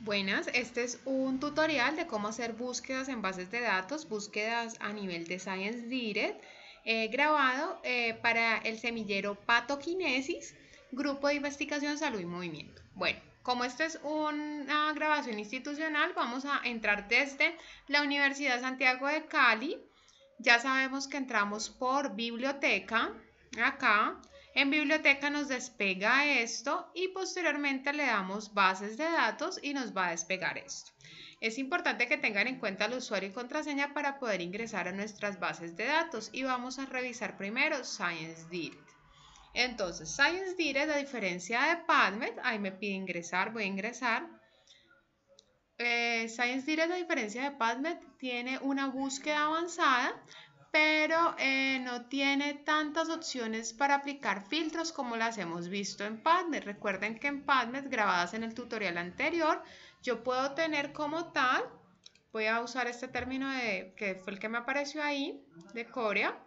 Buenas, este es un tutorial de cómo hacer búsquedas en bases de datos, búsquedas a nivel de Science Direct, grabado para el semillero Patoquinesis, Grupo de Investigación Salud y Movimiento. Bueno, como esta es una grabación institucional, vamos a entrar desde la Universidad Santiago de Cali. Ya sabemos que entramos por biblioteca, acá. En biblioteca nos despega esto y posteriormente le damos bases de datos y nos va a despegar esto. Es importante que tengan en cuenta el usuario y contraseña para poder ingresar a nuestras bases de datos y vamos a revisar primero Science Direct. Entonces, Science Direct, a diferencia de PubMed, ahí me pide ingresar, voy a ingresar. Science Direct, a diferencia de PubMed, tiene una búsqueda avanzada, pero no tiene tantas opciones para aplicar filtros como las hemos visto en PubMed. Recuerden que en PubMed, grabadas en el tutorial anterior, yo puedo tener como tal, voy a usar este término que fue el que me apareció ahí, de Corea,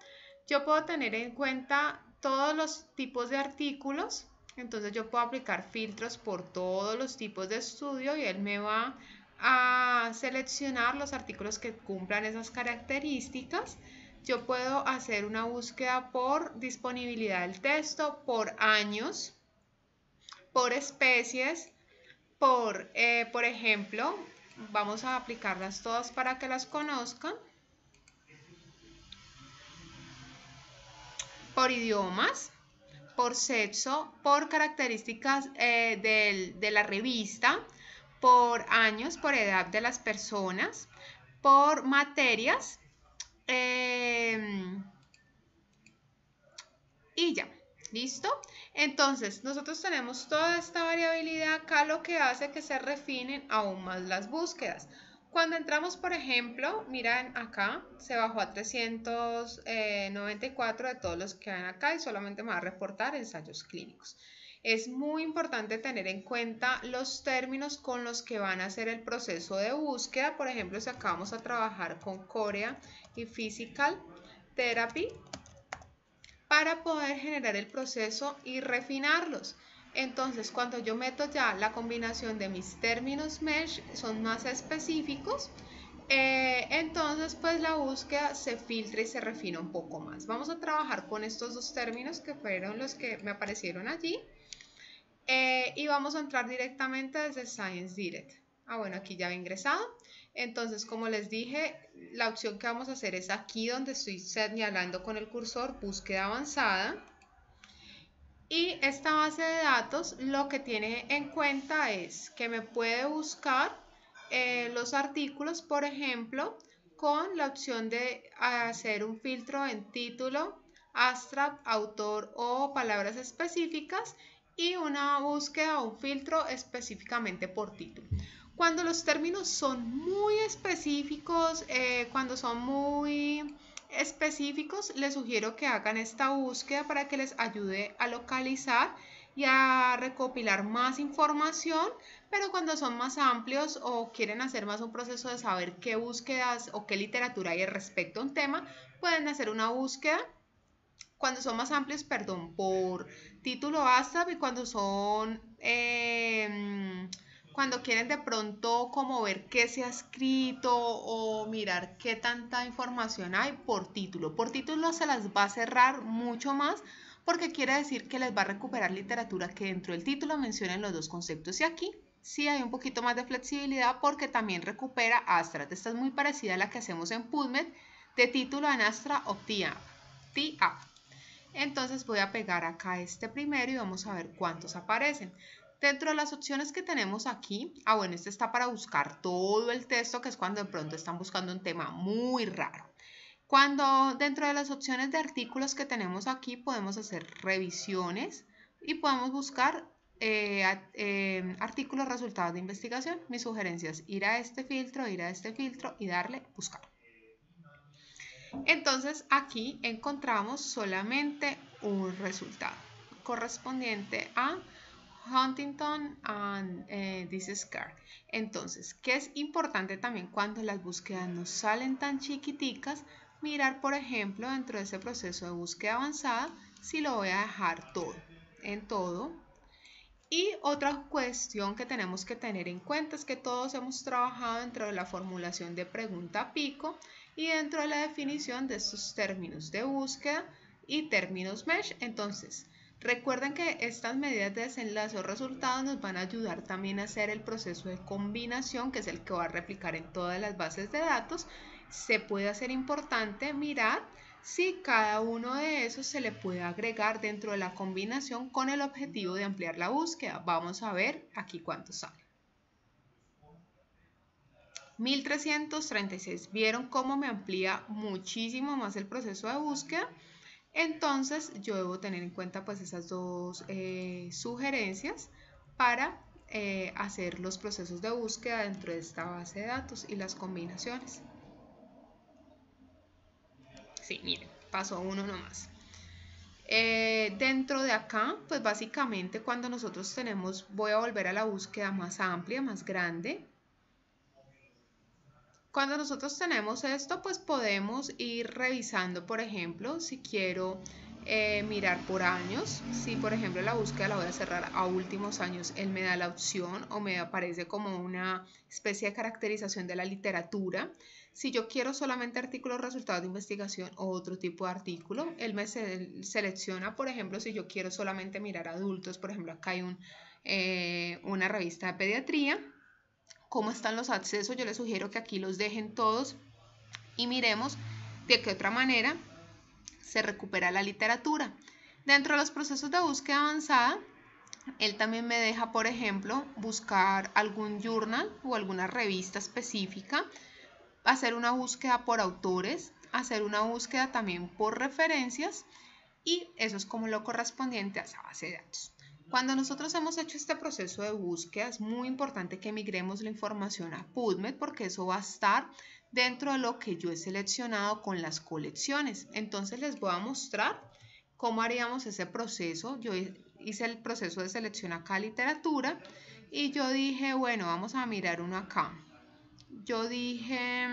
yo puedo tener en cuenta todos los tipos de artículos. Entonces yo puedo aplicar filtros por todos los tipos de estudio y él me va a seleccionar los artículos que cumplan esas características. Yo puedo hacer una búsqueda por disponibilidad del texto, por años, por especies, por ejemplo, vamos a aplicarlas todas para que las conozcan, por idiomas, por sexo, por características de la revista, por años, por edad de las personas, por materias y ya, ¿listo? Entonces, nosotros tenemos toda esta variabilidad acá, lo que hace que se refinen aún más las búsquedas. Cuando entramos, por ejemplo, miren acá, se bajó a 394 de todos los que hay acá y solamente me va a reportar ensayos clínicos. Es muy importante tener en cuenta los términos con los que van a hacer el proceso de búsqueda. Por ejemplo, si acá vamos a trabajar con Corea y Physical Therapy, para poder generar el proceso y refinarlos. Entonces, cuando yo meto ya la combinación de mis términos mesh, son más específicos, entonces pues la búsqueda se filtra y se refina un poco más. Vamos a trabajar con estos dos términos que fueron los que me aparecieron allí, y vamos a entrar directamente desde Science Direct. Bueno, aquí ya he ingresado. Entonces, como les dije, la opción que vamos a hacer es aquí donde estoy señalando con el cursor, búsqueda avanzada. Y esta base de datos lo que tiene en cuenta es que me puede buscar los artículos, por ejemplo, con la opción de hacer un filtro en título, abstract, autor o palabras específicas y una búsqueda o un filtro específicamente por título. Cuando los términos son muy específicos, cuando son muy específicos, les sugiero que hagan esta búsqueda para que les ayude a localizar y a recopilar más información, pero cuando son más amplios o quieren hacer más un proceso de saber qué búsquedas o qué literatura hay respecto a un tema, pueden hacer una búsqueda. Cuando son más amplios, perdón, por título ASAP, y cuando son cuando quieren de pronto como ver qué se ha escrito o mirar qué tanta información hay por título. Por título se las va a cerrar mucho más porque quiere decir que les va a recuperar literatura que dentro del título mencionen los dos conceptos. Y aquí sí hay un poquito más de flexibilidad porque también recupera Astra. Esta es muy parecida a la que hacemos en PubMed de título en Astra o TIA. Entonces voy a pegar acá este primero y vamos a ver cuántos aparecen. Dentro de las opciones que tenemos aquí, bueno, este está para buscar todo el texto, que es cuando de pronto están buscando un tema muy raro. Cuando dentro de las opciones de artículos que tenemos aquí podemos hacer revisiones y podemos buscar artículos resultados de investigación. Mi sugerencia es ir a este filtro y darle buscar. Entonces aquí encontramos solamente un resultado correspondiente a Huntington and Disease Care. Entonces, ¿qué es importante también cuando las búsquedas nos salen tan chiquiticas? Mirar, por ejemplo, dentro de ese proceso de búsqueda avanzada, si lo voy a dejar todo, en todo, Y otra cuestión que tenemos que tener en cuenta es que todos hemos trabajado dentro de la formulación de pregunta pico y dentro de la definición de estos términos de búsqueda y términos mesh. Entonces, recuerden que estas medidas de desenlace o resultados nos van a ayudar también a hacer el proceso de combinación, que es el que va a replicar en todas las bases de datos. Se puede hacer importante mirar si cada uno de esos se le puede agregar dentro de la combinación con el objetivo de ampliar la búsqueda. Vamos a ver aquí cuánto sale. 1336. ¿Vieron cómo me amplía muchísimo más el proceso de búsqueda? Entonces yo debo tener en cuenta pues esas dos sugerencias para hacer los procesos de búsqueda dentro de esta base de datos y las combinaciones. Sí, miren, paso uno nomás. Dentro de acá, pues básicamente cuando nosotros tenemos, voy a volver a la búsqueda más amplia, más grande. Cuando nosotros tenemos esto, pues podemos ir revisando, por ejemplo, si quiero mirar por años. Si, por ejemplo, la búsqueda la voy a cerrar a últimos años, él me da la opción o me aparece como una especie de caracterización de la literatura. Si yo quiero solamente artículos, resultados de investigación o otro tipo de artículo, él me selecciona, por ejemplo, si yo quiero solamente mirar adultos, por ejemplo, acá hay una revista de pediatría. ¿Cómo están los accesos? Yo les sugiero que aquí los dejen todos y miremos de qué otra manera se recupera la literatura. Dentro de los procesos de búsqueda avanzada, él también me deja, por ejemplo, buscar algún journal o alguna revista específica, hacer una búsqueda por autores, hacer una búsqueda también por referencias, y eso es como lo correspondiente a esa base de datos. Cuando nosotros hemos hecho este proceso de búsqueda, es muy importante que migremos la información a PubMed, porque eso va a estar dentro de lo que yo he seleccionado con las colecciones. Entonces les voy a mostrar cómo haríamos ese proceso. Yo hice el proceso de selección acá, literatura, y yo dije, bueno, vamos a mirar uno acá. Yo dije...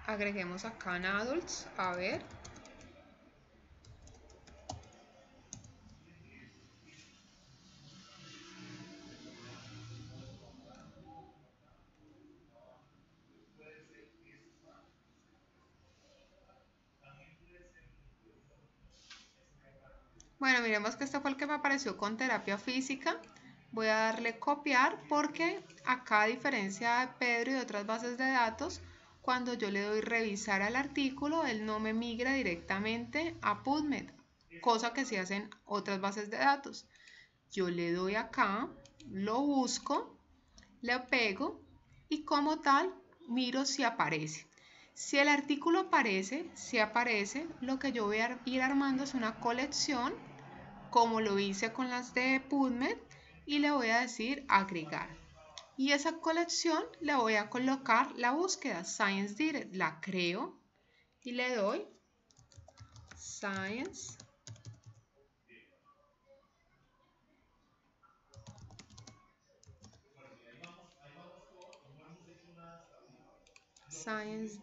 agreguemos acá en Adults, a ver. Bueno, miremos que este fue el que me apareció con terapia física. Voy a darle copiar porque acá, a diferencia de Pedro y de otras bases de datos, cuando yo le doy revisar al artículo, él no me migra directamente a PubMed, cosa que sí hacen otras bases de datos. Yo le doy acá, lo busco, le pego y como tal miro si aparece. Si el artículo aparece, si aparece, lo que yo voy a ir armando es una colección, como lo hice con las de PubMed, y le voy a decir agregar. Y esa colección le voy a colocar la búsqueda Science Direct. La creo y le doy Science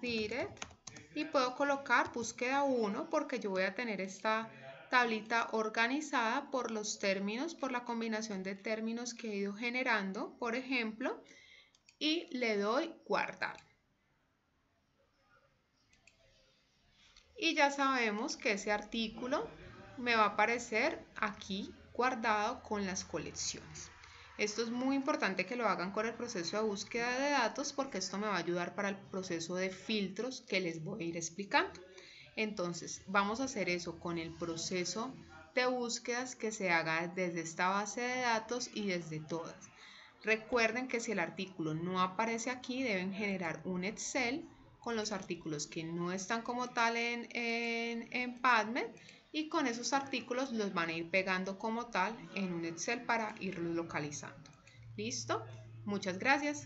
Direct y puedo colocar búsqueda 1 porque yo voy a tener esta tablita organizada por los términos, por la combinación de términos que he ido generando, por ejemplo, y le doy guardar. Y ya sabemos que ese artículo me va a aparecer aquí guardado con las colecciones. Esto es muy importante que lo hagan con el proceso de búsqueda de datos porque esto me va a ayudar para el proceso de filtros que les voy a ir explicando. Entonces, vamos a hacer eso con el proceso de búsquedas que se haga desde esta base de datos y desde todas. Recuerden que si el artículo no aparece aquí, deben generar un Excel con los artículos que no están como tal en PubMed, y con esos artículos los van a ir pegando como tal en un Excel para irlos localizando. ¿Listo? Muchas gracias.